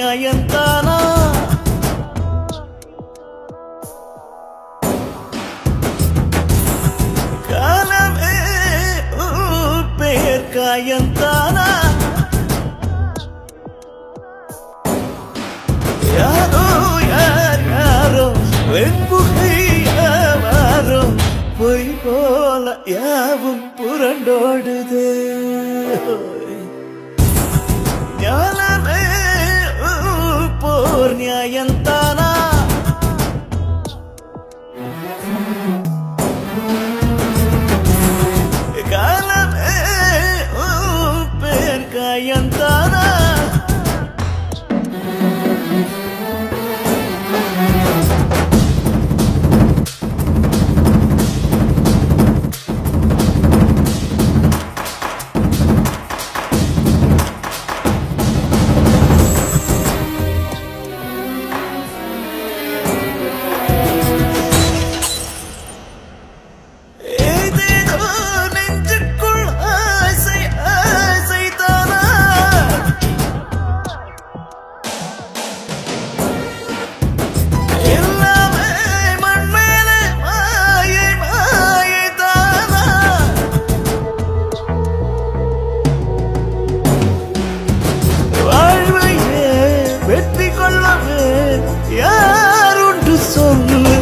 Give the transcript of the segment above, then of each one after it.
நியாயந்தானா காலமே பேர் காயந்தானா யாரோ யார் யாரோ வெண்புகையாரோ பொய் போல யாவும் புரண்டோடுது ஞானமே போர் நியாயந்தானா காலமே பேர் காயந்தானா யாருண்டு சொல்லு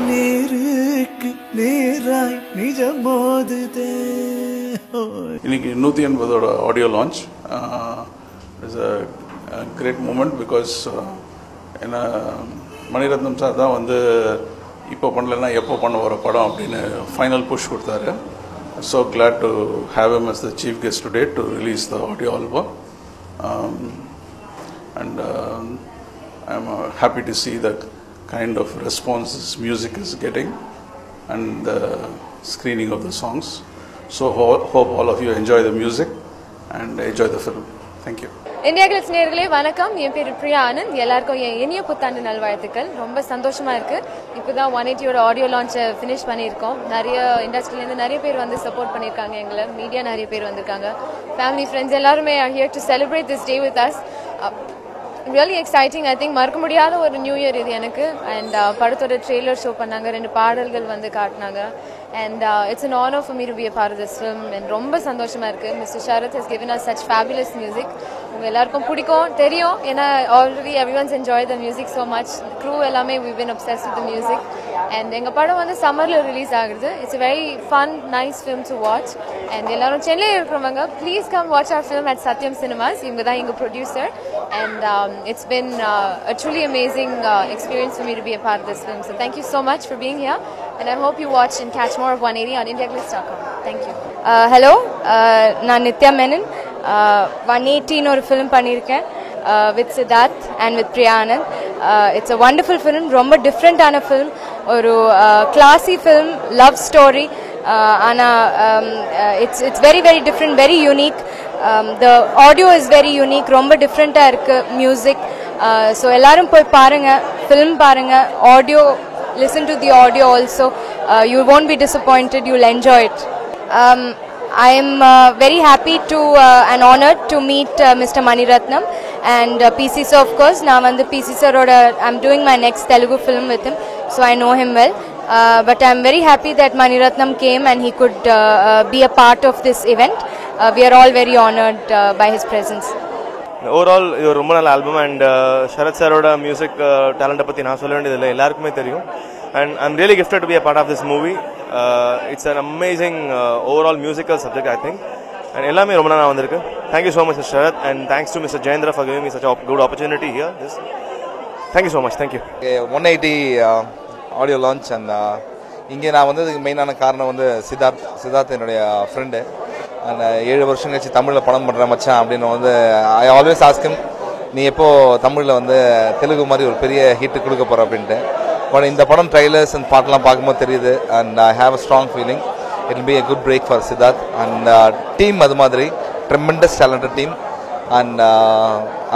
நேருக்கு நேராய் நிஜம் மோதுதே இன்னைக்கு 180 audio launch it's a great moment because ஏன்னா மணிரத்னம் சார் தான் வந்து இப்போ பண்ணலைன்னா எப்போ பண்ண வர படம் அப்படின்னு ஃபைனல் புஷ் கொடுத்தாரு. So glad to have him as the chief guest today to release the audio album. I'm happy to see the kind of response this music is getting and the screening of the songs. So hope all of you enjoy the music and enjoy the film. Thank you. India glitz நேயர்களே வணக்கம். என் பேர் பிரியா ஆனந்த். எல்லாருக்கும் என் இனிய புத்தாண்டு நல்வாழ்த்துக்கள். ரொம்ப சந்தோஷமா இருக்கு. இப்போதான் 180யோட ஆடியோ லான்ச்சை ஃபினிஷ் பண்ணியிருக்கோம். நிறைய இண்டஸ்ட்ரியிலேருந்து நிறைய பேர் வந்து சப்போர்ட் பண்ணியிருக்காங்க. எங்களை மீடியா நிறைய பேர் வந்திருக்காங்க. ஃபேமிலி ஃப்ரெண்ட்ஸ் எல்லாருமே are here to celebrate this day with us. Really exciting. I think மறக்க முடியாத ஒரு நியூ இயர் இது எனக்கு. அண்ட் படத்தோட ட்ரெய்லர் ஷோ பண்ணாங்க, 2 பாடல்கள் வந்து காட்டினாங்க. And it's an honor for me to be a part of this film. And ரொம்ப சந்தோஷமா இருக்கு. Mr. Sharath has given us such fabulous music. உங்க எல்லாருக்கும் பிடிக்கும் தெரியும். ஏன்னா already everyone's enjoyed the music so much. Crew எல்லாமே we've been obsessed with the music. And எங்க படம் வந்து சம்மர்ல ரிலீஸ் ஆகுது. It's a very fun, nice film to watch. And எல்லாரும் சென்னையில் இருக்கிறவங்க please come watch our film at Satyam Cinemas. இவங்க தான் எங்க producer. And it's been a truly amazing experience for me to be a part of this film. So thank you so much for being here. And I hope you watch and catch more of 180 on indiaglitz.com. Thank you. Hello, நான் நித்யா மேனன். 180 ஒரு film பண்ணியிருக்கேன் with Siddharth and with Priya Anand. It's a wonderful film. ரொம்ப டிஃப்ரெண்டான film. ஒரு classy film, love story. It's very very different, very unique. The audio is very unique. ரொம்ப டிஃப்ரெண்டா இருக்கு music. So எல்லாரும் போய் பாருங்க, ஃபிலிம் பாருங்க, audio listen to the audio also. You won't be disappointed. You'll enjoy it. I am very happy to and honored to meet Mr. Maniratnam and PC sir, of course. Now on the PC sir I'm doing my next Telugu film with him, so I know him well. But I'm very happy that Maniratnam came and he could be a part of this event. We are all very honored by his presence. Overall இது ரொம்ப நல்ல album. And Sarath சாரோட music டேலண்ட்டை பற்றி நான் சொல்ல வேண்டியதில்லை, எல்லாருக்குமே தெரியும். And I'm really gifted to be a part of this movie. It's an amazing overall musical subject I think. And எல்லாமே ரொம்ப நல்லா வந்திருக்கு. Thank you so much Sharath, and thanks to Mr. Jayendra for giving me such a good opportunity here. Thank you so much. Thank you. 180 audio launch. And இங்கே நான் வந்ததுக்கு மெயினான காரணம் வந்து சித்தார்த் என்னுடைய ஃப்ரெண்டு. அண்ட் 7 வருஷம் கழிச்சு தமிழில் படம் பண்ணுறேன் மச்சான் அப்படின்னு வந்து ஐ ஆல்வேஸ் ஆஸ்க் ஹிம், நீ எப்போ தமிழில் வந்து தெலுங்கு மாதிரி ஒரு பெரிய ஹிட் கொடுக்க போகிற அப்படின்ட்டு. பட் இந்த படம் ட்ரைலர்ஸ் அண்ட் பாட்டெலாம் பார்க்கும்போது தெரியுது. And I have a strong feeling it will be a good break for Siddharth. And team அது மாதிரி tremendous talented team. And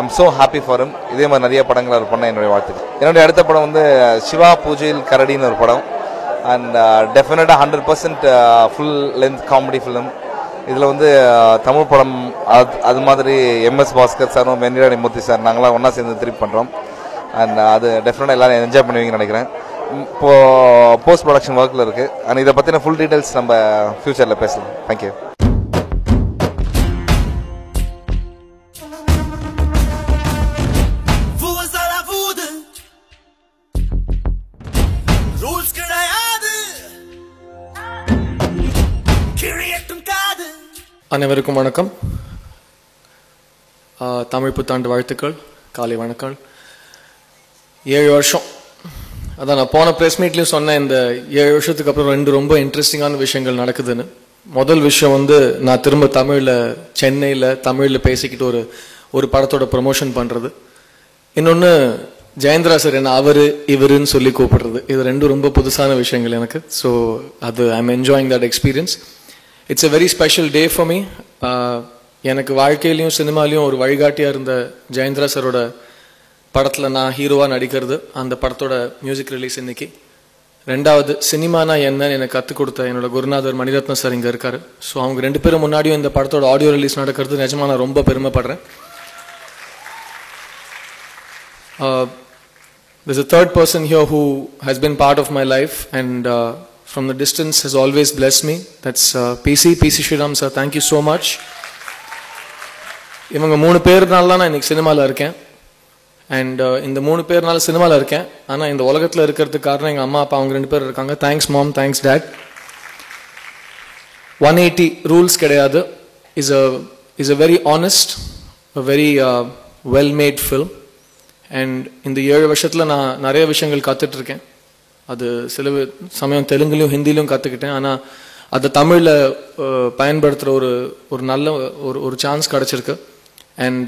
I'm so happy for him. இதே மாதிரி நிறைய படங்கள் அவர் பண்ண என்னுடைய வாழ்த்துக்கள். என்னுடைய அடுத்த படம் வந்து சிவா பூஜையில் கரடின்னு ஒரு படம். அண்ட் டெஃபினட்டாக 100% ஃபுல் லென்த் காமெடி ஃபிலிம். இதில் வந்து தமிழ் படம் அது மாதிரி எம்எஸ் பாஸ்கர் சாரும் வெண்ணிராணி மூர்த்தி சார் நாங்களாம் ஒன்றா சேர்ந்து திருப்பி பண்ணுறோம். அண்ட் அது டெஃபினட்டாக எல்லோரும் என்ஜாய் பண்ணுவீங்கன்னு நினைக்கிறேன். இப்போது போஸ்ட் ப்ரொடக்ஷன் ஒர்க்கில் இருக்குது. அண்ட் இதை பற்றின ஃபுல் டீட்டெயில்ஸ் நம்ம ஃப்யூச்சரில் பேசலாம். தேங்க்யூ. அனைவருக்கும் வணக்கம். தமிழ் புத்தாண்டு வாழ்த்துக்கள், காலை வணக்கம். 7 வருஷம், அதான் நான் போன ப்ரெஸ் மீட்லேயும் சொன்னேன், இந்த 7 வருஷத்துக்கு அப்புறம் 2 ரொம்ப இன்ட்ரெஸ்டிங்கான விஷயங்கள் நடக்குதுன்னு. முதல் விஷயம் வந்து நான் திரும்ப தமிழில் சென்னையில் தமிழில் பேசிக்கிட்டு ஒரு படத்தோட ப்ரமோஷன் பண்ணுறது. இன்னொன்று ஜெயந்திரா சார் என்ன அவர் இவருன்னு சொல்லி கூப்பிடுறது. இது 2 ரொம்ப புதுசான விஷயங்கள் எனக்கு. ஸோ அது I am enjoying that experience. It's a very special day for me. எனக்கு வாழ்க்கையிலையும் சினிமாலையும் ஒரு வழிகாட்டியாக இருந்த ஜெயந்திரா சாரோட படத்தில் நான் ஹீரோவாக நடிக்கிறது. அந்த படத்தோட மியூசிக் ரிலீஸ் இன்னைக்கு. 2வது சினிமானா என்னன்னு எனக்கு கற்றுக் கொடுத்த என்னோட குருநாதர் மணிரத்னம் சார் இங்கே இருக்காரு. ஸோ அவங்க 2 பேரும் முன்னாடியும் இந்த படத்தோட ஆடியோ ரிலீஸ் நடக்கிறது நிஜமாக நான் ரொம்ப பெருமைப்படுறேன். There's a third person here who has been part of my life and from the distance has always blessed me. That's PC Shriram sir. Thank you so much. இவங்க 3 பேர்னால தான் நான் இன்னைக்கு சினிமாவில் இருக்கேன். அண்ட் இந்த 3 பேர்னால சினிமாவில் இருக்கேன். ஆனால் இந்த உலகத்தில் இருக்கிறதுக்கு காரணம் எங்கள் அம்மா அப்பா, அவங்க 2 பேர் இருக்காங்க. தேங்க்ஸ் மாம், தேங்க்ஸ் டேட். 180 ரூல்ஸ் கிடையாது. Is a very honest, a very well made film. And இந்த 7 வருஷத்தில் நான் நிறைய விஷயங்கள் கற்றுட்ருக்கேன். அது சில சமயம் தெலுங்குலையும் ஹிந்திலையும் கற்றுக்கிட்டேன். ஆனால் அதை தமிழில் பயன்படுத்துகிற ஒரு நல்ல ஒரு சான்ஸ் கிடச்சிருக்கு. And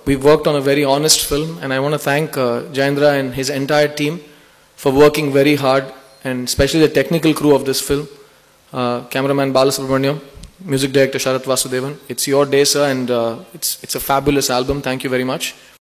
we've worked on a very honest film, and I want to thank Jayendra and his entire team for working very hard, and especially the technical crew of this film, cameraman Balasubramaniam, music director Sharath Vasudevan. It's your day, sir, and it's a fabulous album. Thank you very much.